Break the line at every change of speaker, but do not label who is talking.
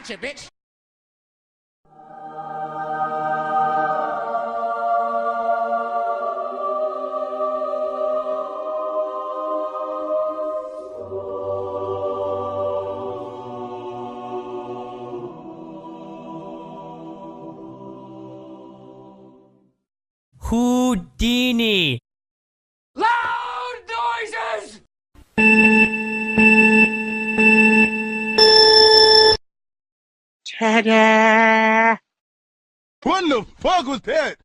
Gotcha, bitch.
Houdini.
Loud noises!
Ta-da!
What the fuck was that?